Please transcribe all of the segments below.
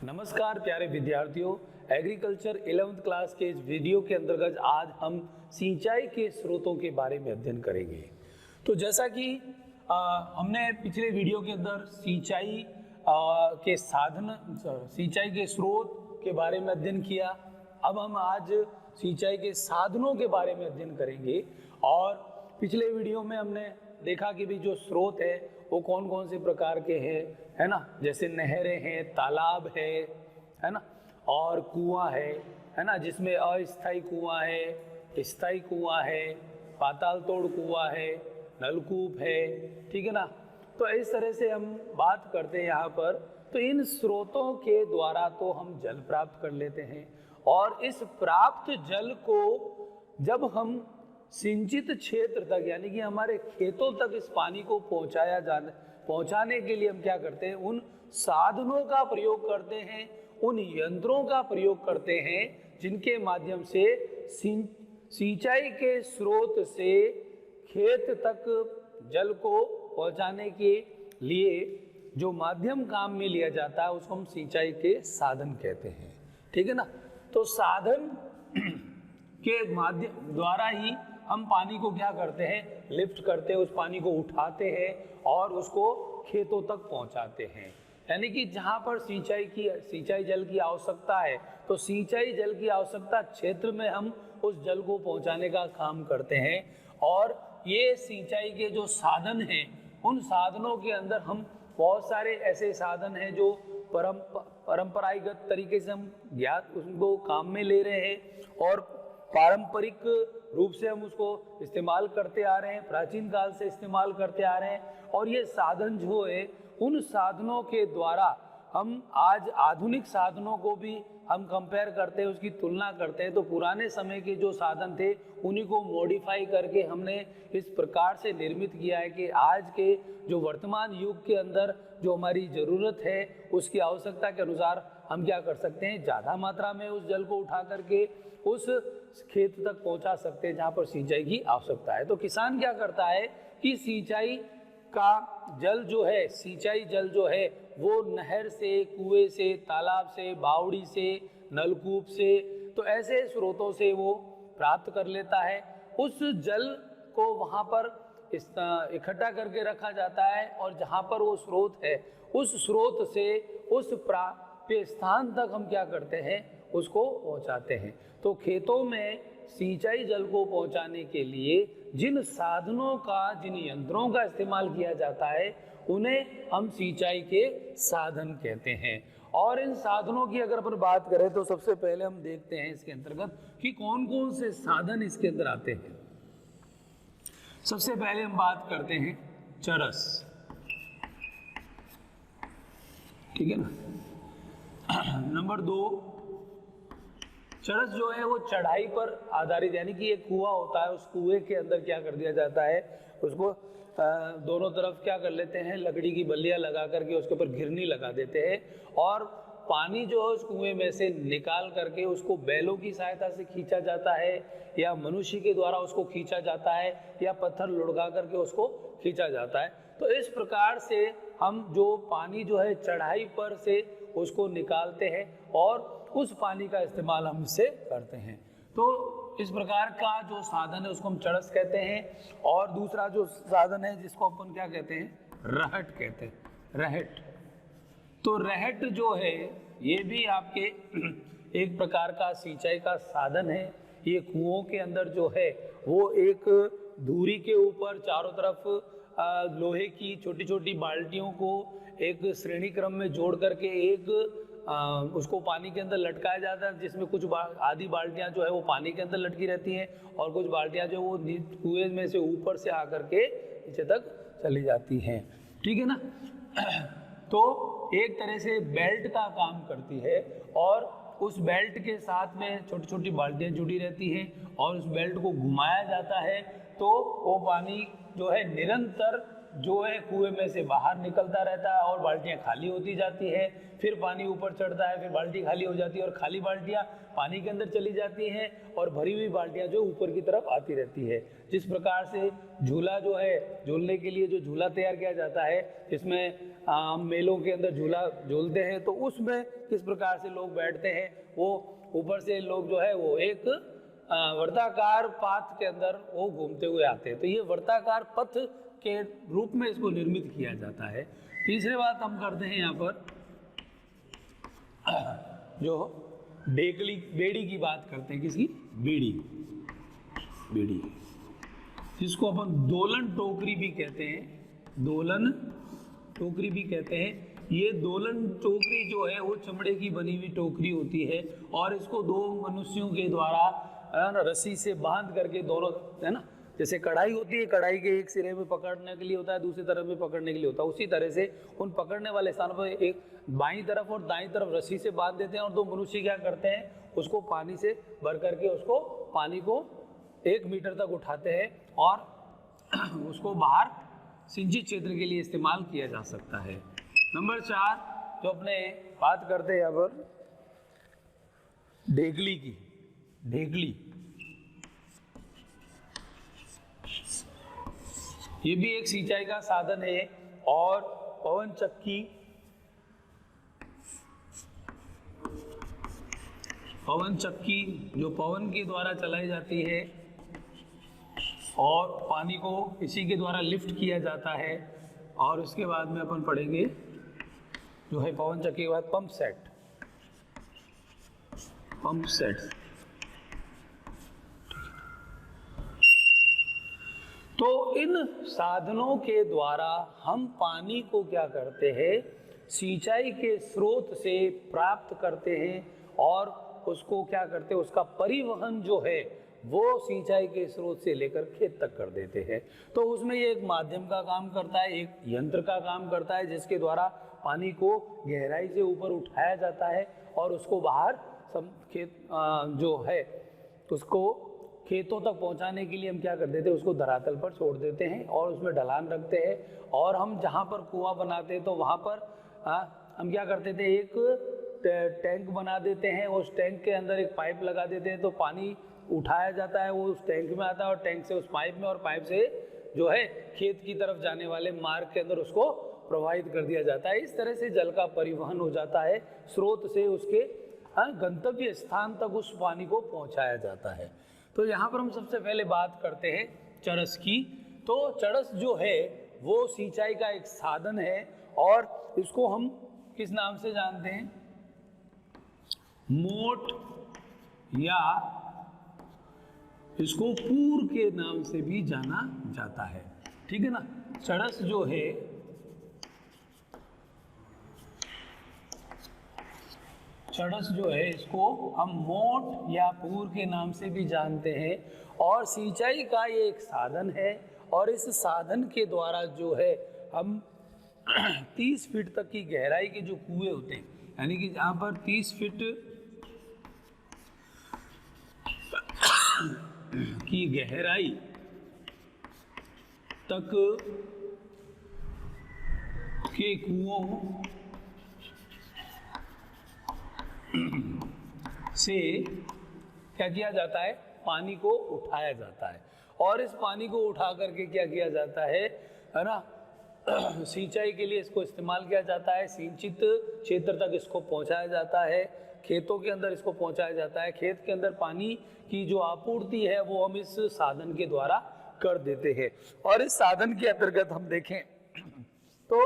नमस्कार प्यारे विद्यार्थियों, एग्रीकल्चर 11th क्लास के इस वीडियो के अंतर्गत आज हम सिंचाई के स्रोतों के बारे में अध्ययन करेंगे। तो जैसा कि हमने पिछले वीडियो के अंदर सिंचाई के साधन, सिंचाई के स्रोत के बारे में अध्ययन किया। अब हम आज सिंचाई के साधनों के बारे में अध्ययन करेंगे। और पिछले वीडियो में हमने देखा कि भी जो स्रोत है वो कौन कौन से प्रकार के हैं, है ना। जैसे नहरें हैं, तालाब है ना, और कुआं है ना, जिसमें अस्थायी कुआं है, स्थायी कुआं है, पाताल तोड़ कुआं है, नलकूप है, ठीक है ना। तो इस तरह से हम बात करते हैं यहाँ पर। तो इन स्रोतों के द्वारा तो हम जल प्राप्त कर लेते हैं, और इस प्राप्त जल को जब हम सिंचित क्षेत्र तक यानी कि हमारे खेतों तक इस पानी को पहुंचाने के लिए हम क्या करते हैं, उन साधनों का प्रयोग करते हैं, उन यंत्रों का प्रयोग करते हैं जिनके माध्यम से सिंचाई के स्रोत से खेत तक जल को पहुंचाने के लिए जो माध्यम काम में लिया जाता है उसको हम सिंचाई के साधन कहते हैं, ठीक है ना। तो साधन के माध्यम द्वारा ही हम पानी को क्या करते हैं, लिफ्ट करते हैं, उस पानी को उठाते हैं और उसको खेतों तक पहुंचाते हैं। यानी कि जहां पर सिंचाई जल की आवश्यकता है, तो सिंचाई जल की आवश्यकता क्षेत्र में हम उस जल को पहुंचाने का काम करते हैं। और ये सिंचाई के जो साधन हैं, उन साधनों के अंदर हम बहुत सारे ऐसे साधन हैं जो परंपरागत तरीके से हम उनको काम में ले रहे हैं और पारंपरिक रूप से हम उसको इस्तेमाल करते आ रहे हैं, प्राचीन काल से इस्तेमाल करते आ रहे हैं। और ये साधन जो है, उन साधनों के द्वारा हम आज आधुनिक साधनों को भी हम कंपेयर करते हैं, उसकी तुलना करते हैं। तो पुराने समय के जो साधन थे उन्हीं को मॉडिफाई करके हमने इस प्रकार से निर्मित किया है कि आज के जो वर्तमान युग के अंदर जो हमारी ज़रूरत है उसकी आवश्यकता के अनुसार हम क्या कर सकते हैं, ज़्यादा मात्रा में उस जल को उठा करके उस खेत तक पहुंचा सकते हैं जहाँ पर सिंचाई की आवश्यकता है। तो किसान क्या करता है कि सिंचाई का जल जो है, सिंचाई जल जो है वो नहर से, कुएं से, तालाब से, बावड़ी से, नलकूप से, तो ऐसे स्रोतों से वो प्राप्त कर लेता है। उस जल को वहाँ पर इकट्ठा करके रखा जाता है और जहाँ पर वो स्रोत है उस स्रोत से उस प्राप्य स्थान तक हम क्या करते हैं, उसको पहुँचाते हैं। तो खेतों में सिंचाई जल को पहुँचाने के लिए जिन साधनों का, जिन यंत्रों का इस्तेमाल किया जाता है उन्हें हम सिंचाई के साधन कहते हैं। और इन साधनों की अगर अपन बात करें तो सबसे पहले हम देखते हैं इसके अंतर्गत कि कौन कौन से साधन इसके अंदर आते हैं। सबसे पहले हम बात करते हैं चरस, ठीक है ना। नंबर 2, चरस जो है वो चढ़ाई पर आधारित, यानी कि एक कुआं होता है, उस कुएं के अंदर क्या कर दिया जाता है, उसको दोनों तरफ क्या कर लेते हैं, लकड़ी की बल्लियां लगा करके उसके ऊपर घिरनी लगा देते हैं और पानी जो है उस कुएं में से निकाल करके उसको बैलों की सहायता से खींचा जाता है या मनुष्य के द्वारा उसको खींचा जाता है या पत्थर लुढ़का करके उसको खींचा जाता है। तो इस प्रकार से हम जो पानी जो है चढ़ाई पर से उसको निकालते हैं और उस पानी का इस्तेमाल हम इससे करते हैं। तो इस प्रकार का जो साधन है उसको हम चरस कहते हैं। और दूसरा जो साधन है जिसको अपन क्या कहते हैं, रहट कहते हैं, रहट। तो रहट जो है ये भी आपके एक प्रकार का सिंचाई का साधन है। ये कुओं के अंदर जो है वो एक धुरी के ऊपर चारों तरफ लोहे की छोटी छोटी बाल्टियों को एक श्रेणी क्रम में जोड़ करके एक उसको पानी के अंदर लटकाया जाता है, जिसमें कुछ आधी बाल्टियां जो है वो पानी के अंदर लटकी रहती हैं और कुछ बाल्टियां जो वो कुएं में से ऊपर से आकर के नीचे तक चली जाती हैं, ठीक है ना। तो एक तरह से बेल्ट का काम करती है और उस बेल्ट के साथ में छोटी छोटी बाल्टियां जुड़ी रहती हैं और उस बेल्ट को घुमाया जाता है तो वो पानी जो है निरंतर जो है कुएं में से बाहर निकलता रहता है और बाल्टियां खाली होती जाती है। फिर पानी ऊपर चढ़ता है, फिर बाल्टी खाली हो जाती है और खाली बाल्टियां पानी के अंदर चली जाती हैं और भरी हुई बाल्टियां जो ऊपर की तरफ आती रहती है। जिस प्रकार से झूला जो है, झूलने के लिए जो झूला तैयार किया जाता है जिसमें मेलों के अंदर झूला झूलते हैं तो उसमें किस प्रकार से लोग बैठते हैं, वो ऊपर से लोग जो है वो एक वर्ताकार पाथ के अंदर वो घूमते हुए आते हैं। तो ये वर्ताकार पथ के रूप में इसको निर्मित किया जाता है। तीसरी बात हम करते हैं यहाँ पर जो बेड़ी की बात करते हैं, किसकी? बेड़ी जिसको अपन दोलन टोकरी भी कहते हैं, दोलन टोकरी भी कहते हैं। ये दोलन टोकरी जो है वो चमड़े की बनी हुई टोकरी होती है और इसको दो मनुष्यों के द्वारा रस्सी से बांध करके दोनों, है ना, जैसे कढ़ाई होती है, कढ़ाई के एक सिरे में पकड़ने के लिए होता है, दूसरी तरफ में पकड़ने के लिए होता है, उसी तरह से उन पकड़ने वाले स्थानों पर एक बाईं तरफ और दाईं तरफ रस्सी से बांध देते हैं और दो मनुष्य क्या करते हैं, उसको पानी से भर करके उसको पानी को 1 मीटर तक उठाते हैं और उसको बाहर सिंचित क्षेत्र के लिए इस्तेमाल किया जा सकता है। नंबर 4 जो अपने बात करते हैं यहाँ पर ढेकली की, ढेकली ये भी एक सिंचाई का साधन है। और पवन चक्की, पवन चक्की जो पवन के द्वारा चलाई जाती है और पानी को इसी के द्वारा लिफ्ट किया जाता है। और उसके बाद में अपन पढ़ेंगे जो है पवन चक्की के बाद पंप सेट, पंप सेट। तो इन साधनों के द्वारा हम पानी को क्या करते हैं, सिंचाई के स्रोत से प्राप्त करते हैं और उसको क्या करते हैं, उसका परिवहन जो है वो सिंचाई के स्रोत से लेकर खेत तक कर देते हैं। तो उसमें ये एक माध्यम का काम करता है, एक यंत्र का काम करता है जिसके द्वारा पानी को गहराई से ऊपर उठाया जाता है और उसको बाहर खेत जो है उसको खेतों तक पहुंचाने के लिए हम क्या कर देते हैं, उसको धरातल पर छोड़ देते हैं और उसमें ढलान रखते हैं। और हम जहाँ पर कुआं बनाते हैं तो वहाँ पर हम क्या करते थे, एक टैंक बना देते हैं, उस टैंक के अंदर एक पाइप लगा देते हैं तो पानी उठाया जाता है, वो उस टैंक में आता है और टैंक से उस पाइप में और पाइप से जो है खेत की तरफ जाने वाले मार्ग के अंदर उसको प्रवाहित कर दिया जाता है। इस तरह से जल का परिवहन हो जाता है, स्रोत से उसके गंतव्य स्थान तक उस पानी को पहुंचाया जाता है। तो यहाँ पर हम सबसे पहले बात करते हैं चरस की। तो चरस जो है वो सिंचाई का एक साधन है और इसको हम किस नाम से जानते हैं, मोट या इसको पूर के नाम से भी जाना जाता है। ठीक है ना, चरस जो है चरस जो है इसको हम मोट या पूर के नाम से भी जानते हैं और सिंचाई का ये एक साधन है। और इस साधन के द्वारा जो है हम 30 फीट तक की गहराई के जो कुएं होते हैं, यानी कि जहाँ पर 30 फीट की गहराई तक के कुओं से क्या किया जाता है, पानी को उठाया जाता है। और इस पानी को उठा करके क्या किया जाता है ना, सिंचाई के लिए इसको इस्तेमाल किया जाता है, सिंचित क्षेत्र तक इसको पहुंचाया जाता है, खेतों के अंदर इसको पहुंचाया जाता है। खेत के अंदर पानी की जो आपूर्ति है वो हम इस साधन के द्वारा कर देते हैं। और इस साधन के अंतर्गत हम देखें तो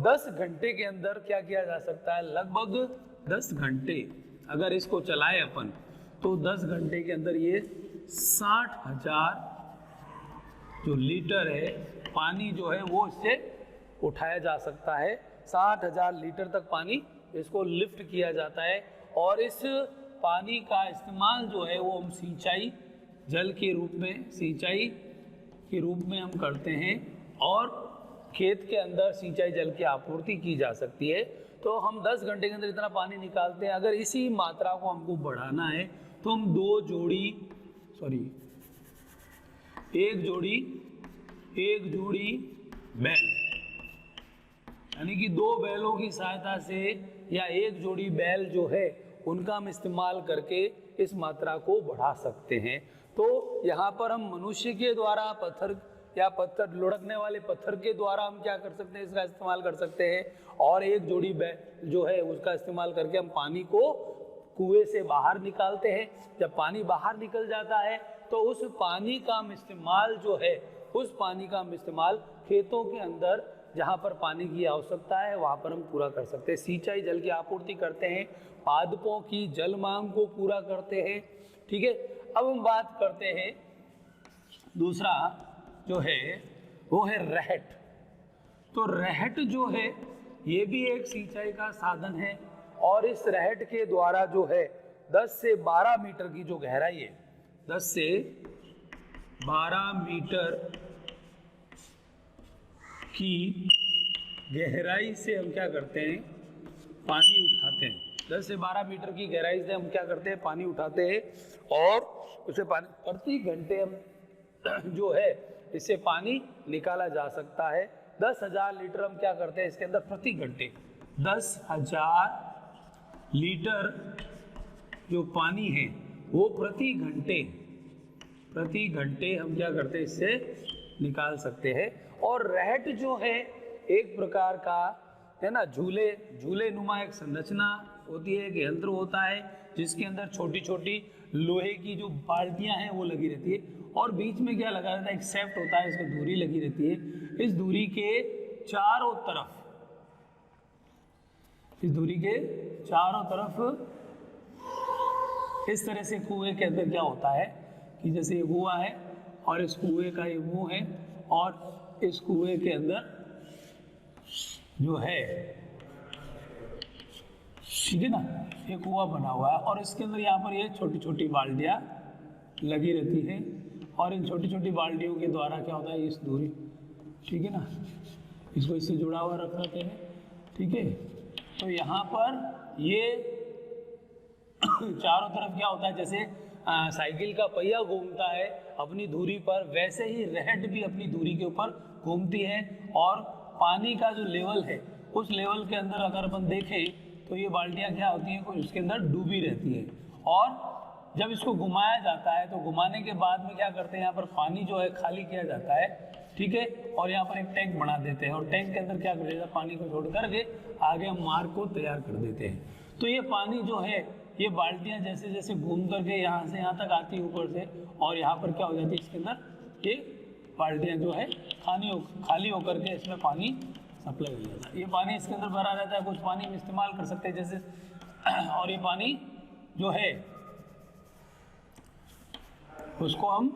10 घंटे के अंदर क्या किया जा सकता है, लगभग 10 घंटे अगर इसको चलाए अपन तो 10 घंटे के अंदर ये 60,000 जो लीटर है पानी जो है वो इससे उठाया जा सकता है। 60,000 लीटर तक पानी इसको लिफ्ट किया जाता है और इस पानी का इस्तेमाल जो है वो हम सिंचाई जल के रूप में, सिंचाई के रूप में हम करते हैं और खेत के अंदर सिंचाई जल की आपूर्ति की जा सकती है। तो हम 10 घंटे के अंदर इतना पानी निकालते हैं। अगर इसी मात्रा को हमको बढ़ाना है तो हम एक जोड़ी बैल, यानी कि 2 बैलों की सहायता से या एक जोड़ी बैल जो है उनका हम इस्तेमाल करके इस मात्रा को बढ़ा सकते हैं। तो यहाँ पर हम मनुष्य के द्वारा पत्थर या पत्थर, लुढ़कने वाले पत्थर के द्वारा हम क्या कर सकते हैं, इसका इस्तेमाल कर सकते हैं। और एक जोड़ी जो है उसका इस्तेमाल करके हम पानी को कुएं से बाहर निकालते हैं। जब पानी बाहर निकल जाता है तो उस पानी का हम इस्तेमाल जो है, उस पानी का हम इस्तेमाल खेतों के अंदर जहाँ पर पानी की आवश्यकता है वहाँ पर हम पूरा कर सकते हैं। सिंचाई जल की आपूर्ति करते हैं, पादपों की जल मांग को पूरा करते हैं। ठीक है, अब हम बात करते हैं दूसरा जो है वो है रहट। तो रहट जो है ये भी एक सिंचाई का साधन है और इस रहट के द्वारा जो है 10 से 12 मीटर की जो गहराई है, 10 से 12 मीटर की गहराई से हम क्या करते हैं, पानी उठाते हैं। 10 से 12 मीटर की गहराई से हम क्या करते हैं, पानी उठाते हैं और उसे पानी प्रति घंटे हम जो है इससे पानी निकाला जा सकता है। 10,000 लीटर हम क्या करते हैं इसके अंदर प्रति घंटे, 10,000 लीटर जो पानी है वो प्रति घंटे हम क्या करते हैं इससे निकाल सकते हैं। और रहट जो है एक प्रकार का है ना, झूले नुमा एक संरचना होती है, एक यंत्र होता है जिसके अंदर छोटी छोटी लोहे की जो बाल्टियां हैं वो लगी रहती है और बीच में क्या लगा रहता है, एक सेफ्ट होता है, इसमें धुरी लगी रहती है। इस धुरी के चारों तरफ इस तरह से कुएं के अंदर क्या होता है कि जैसे ये कुआं है और इस कुएं का ये मुंह है और इस कुएं के अंदर जो है, ठीक है ना, ये कुआं बना हुआ है और इसके अंदर यहाँ पर ये छोटी छोटी बाल्टियाँ लगी रहती हैं और इन छोटी छोटी बाल्टियों के द्वारा क्या होता है, इस दूरी, ठीक है ना, इसको इससे जुड़ा हुआ रखते हैं। ठीक है, तो यहाँ पर ये चारों तरफ क्या होता है, जैसे साइकिल का पहिया घूमता है अपनी धुरी पर, वैसे ही रहट भी अपनी धुरी के ऊपर घूमती है और पानी का जो लेवल है उस लेवल के अंदर अगर अपन देखें तो ये बाल्टियाँ क्या होती हैं, उसके अंदर डूबी रहती है। और जब इसको घुमाया जाता है तो घुमाने के बाद में क्या करते हैं, यहाँ पर पानी जो है खाली किया जाता है, ठीक है, और यहाँ पर एक टैंक बना देते हैं और टैंक के अंदर क्या कर देते हैं, पानी को छोड़ करके आगे हम मार्ग को तैयार कर देते हैं। तो ये पानी जो है, ये बाल्टियाँ जैसे जैसे घूम करके यहाँ से यहाँ तक आती है ऊपर से और यहाँ पर क्या हो जाती है, इसके अंदर ये बाल्टियाँ जो है खाली होकर के इसमें पानी सप्लाई हो जाता है। ये पानी इसके अंदर भरा रहता है, कुछ पानी हम इस्तेमाल कर सकते हैं जैसे, और ये पानी जो है उसको हम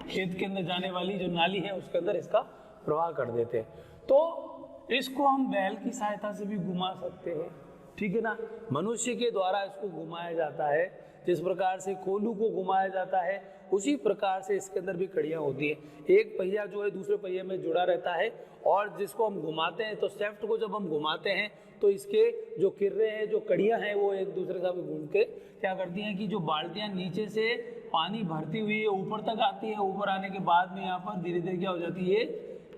खेत के अंदर जाने वाली जो नाली है उसके अंदर इसका प्रवाह कर देते हैं। तो इसको हम बैल की सहायता से भी घुमा सकते हैं, ठीक है ना, मनुष्य के द्वारा इसको घुमाया जाता है। जिस प्रकार से कोलू को घुमाया जाता है उसी प्रकार से इसके अंदर भी कड़ियाँ होती है। एक पहिया जो है दूसरे पहिए में जुड़ा रहता है और जिसको हम घुमाते हैं, तो शेफ्ट को जब हम घुमाते हैं तो इसके जो किर्रे हैं, जो कड़ियाँ हैं, वो एक दूसरे का भी घूम के क्या करती हैं कि जो बाल्टियाँ नीचे से पानी भरती हुई है ऊपर तक आती है, ऊपर आने के बाद में यहाँ पर धीरे धीरे क्या हो जाती है,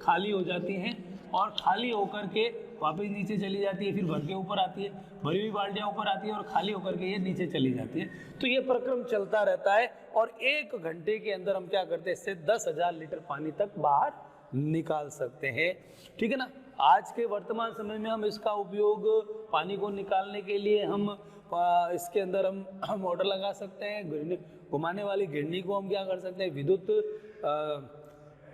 खाली हो जाती हैं और खाली होकर के वापस नीचे चली जाती है, फिर भर के ऊपर आती है, भरी हुई बाल्टियाँ ऊपर आती है और खाली होकर के ये नीचे चली जाती है। तो ये प्रक्रम चलता रहता है और 1 घंटे के अंदर हम क्या करते हैं, इससे 10,000 लीटर पानी तक बाहर निकाल सकते हैं, ठीक है ना। आज के वर्तमान समय में हम इसका उपयोग पानी को निकालने के लिए हम इसके अंदर हम मोटर लगा सकते हैं, घुमाने वाली गिरनी को हम क्या कर सकते हैं,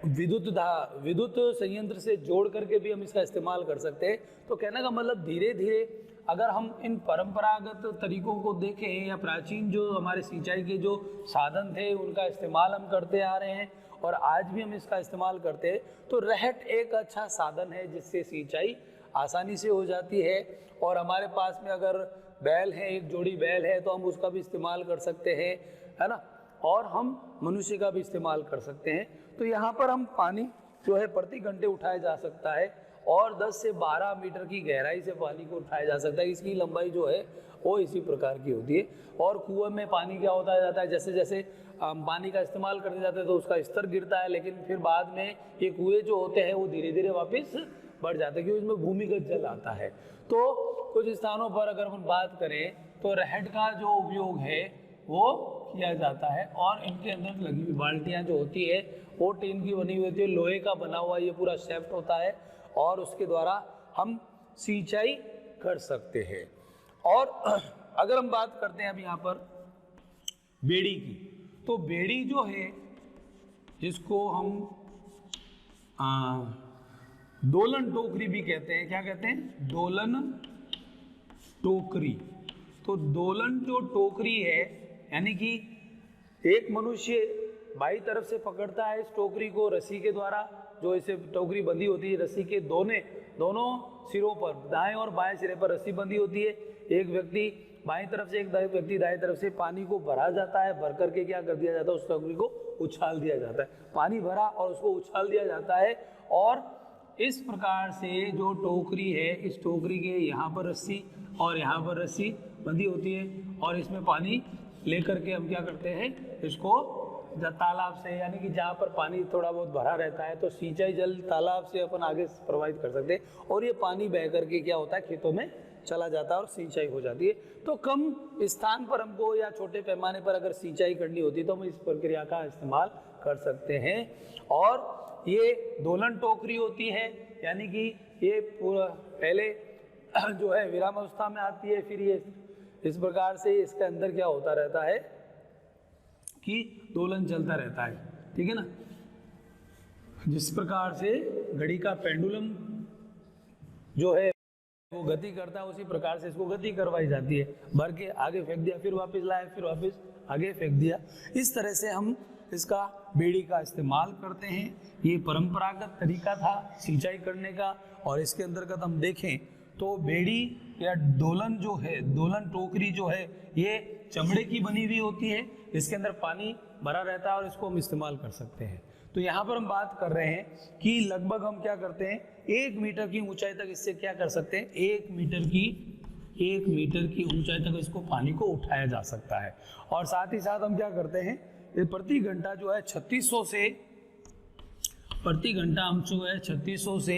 विद्युत संयंत्र से जोड़ करके भी हम इसका इस्तेमाल कर सकते हैं। तो कहने का मतलब धीरे धीरे अगर हम इन परंपरागत तरीकों को देखें या प्राचीन जो हमारे सिंचाई के जो साधन थे उनका इस्तेमाल हम करते आ रहे हैं और आज भी हम इसका इस्तेमाल करते हैं, तो रहट एक अच्छा साधन है जिससे सिंचाई आसानी से हो जाती है। और हमारे पास में अगर बैल है, एक जोड़ी बैल है, तो हम उसका भी इस्तेमाल कर सकते हैं, है ना, और हम मनुष्य का भी इस्तेमाल कर सकते हैं। तो यहाँ पर हम पानी जो है प्रति घंटे उठाया जा सकता है और 10 से 12 मीटर की गहराई से पानी को उठाया जा सकता है। इसकी लंबाई जो है वो इसी प्रकार की होती है। और कुएं में पानी क्या होता जाता है, जैसे जैसे पानी का इस्तेमाल करते जाते हैं तो उसका स्तर गिरता है, लेकिन फिर बाद में ये कुएं जो होते हैं वो धीरे धीरे वापस बढ़ जाते हैं क्योंकि उसमें भूमिगत जल आता है। तो कुछ स्थानों पर अगर हम बात करें तो रहट का जो उपयोग है वो किया जाता है और इनके अंदर लगी हुई बाल्टियाँ जो होती है वो टीन की बनी हुई होती है, लोहे का बना हुआ ये पूरा शेफ्ट होता है और उसके द्वारा हम सिंचाई कर सकते हैं। और अगर हम बात करते हैं अब यहाँ पर बेड़ी की, तो बेड़ी जो है जिसको हम दोलन टोकरी भी कहते हैं। क्या कहते हैं? दोलन टोकरी। तो दोलन जो टोकरी है यानी कि एक मनुष्य बाई तरफ से पकड़ता है इस टोकरी को रस्सी के द्वारा, जो इसे टोकरी बंधी होती है रस्सी के दोनों सिरों पर, दाएं और बाएं सिरे पर रस्सी बंधी होती है। एक व्यक्ति बाईं तरफ से, एक व्यक्ति दाएं तरफ से, पानी को भरा जाता है, भर करके क्या कर दिया जाता है, उस टोकरी को उछाल दिया जाता है। पानी भरा और उसको उछाल दिया जाता है और इस प्रकार से जो टोकरी है, इस टोकरी के यहाँ पर रस्सी और यहाँ पर रस्सी बंधी होती है और इसमें पानी लेकर के हम क्या करते हैं, इसको तालाब से, यानी कि जहाँ पर पानी थोड़ा बहुत भरा रहता है तो सिंचाई जल तालाब से अपन आगे प्रवाहित कर सकते हैं और ये पानी बह करके क्या होता है, खेतों में चला जाता है और सिंचाई हो जाती है। तो कम स्थान पर हमको या छोटे पैमाने पर अगर सिंचाई करनी होती है तो हम इस प्रक्रिया का इस्तेमाल कर सकते हैं। और ये दोलन टोकरी होती है, यानी कि ये पूरा पहले जो है विराम अवस्था में आती है, फिर ये इस प्रकार से इसके अंदर क्या होता रहता है कि दोलन चलता रहता है, ठीक है ना। जिस प्रकार से घड़ी का पेंडुलम जो है वो गति करता है, उसी प्रकार से इसको गति करवाई जाती है। भर के आगे फेंक दिया, फिर वापस लाए, फिर वापस आगे फेंक दिया। इस तरह से हम इसका बेड़ी का इस्तेमाल करते हैं। ये परंपरागत तरीका था सिंचाई करने का। और इसके अंतर्गत हम देखें तो बेड़ी या दोलन जो है, दोलन टोकरी जो है, ये चमड़े की बनी हुई होती है। इसके अंदर पानी भरा रहता है और इसको हम इस्तेमाल कर सकते हैं। तो यहाँ पर हम बात कर रहे हैं कि लगभग हम क्या करते हैं, 1 मीटर की ऊंचाई तक इससे क्या कर सकते हैं, 1 मीटर की ऊंचाई तक इसको पानी को उठाया जा सकता है। और साथ ही साथ हम क्या करते हैं, ये प्रति घंटा जो है 3600 से प्रति घंटा हम जो है 3600 से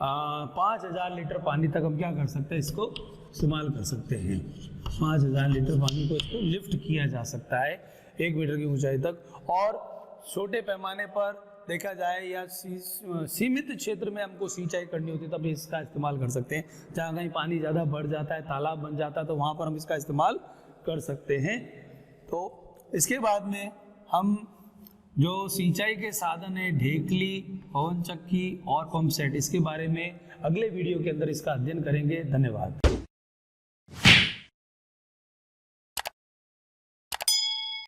5000 लीटर पानी तक हम क्या कर सकते हैं, इसको इस्तेमाल कर सकते हैं। 5000 लीटर पानी को इसको लिफ्ट किया जा सकता है 1 मीटर की ऊंचाई तक। और छोटे पैमाने पर देखा जाए या सीमित क्षेत्र में हमको सिंचाई करनी होती है तब इसका इस्तेमाल कर सकते हैं। जहाँ कहीं पानी ज़्यादा बढ़ जाता है, तालाब बन जाता है, तो वहाँ पर हम इसका इस्तेमाल कर सकते हैं। तो इसके बाद में हम जो सिंचाई के साधन है, ढेकली, पवन चक्की और पंप सेट, इसके बारे में अगले वीडियो के अंदर इसका अध्ययन करेंगे। धन्यवाद।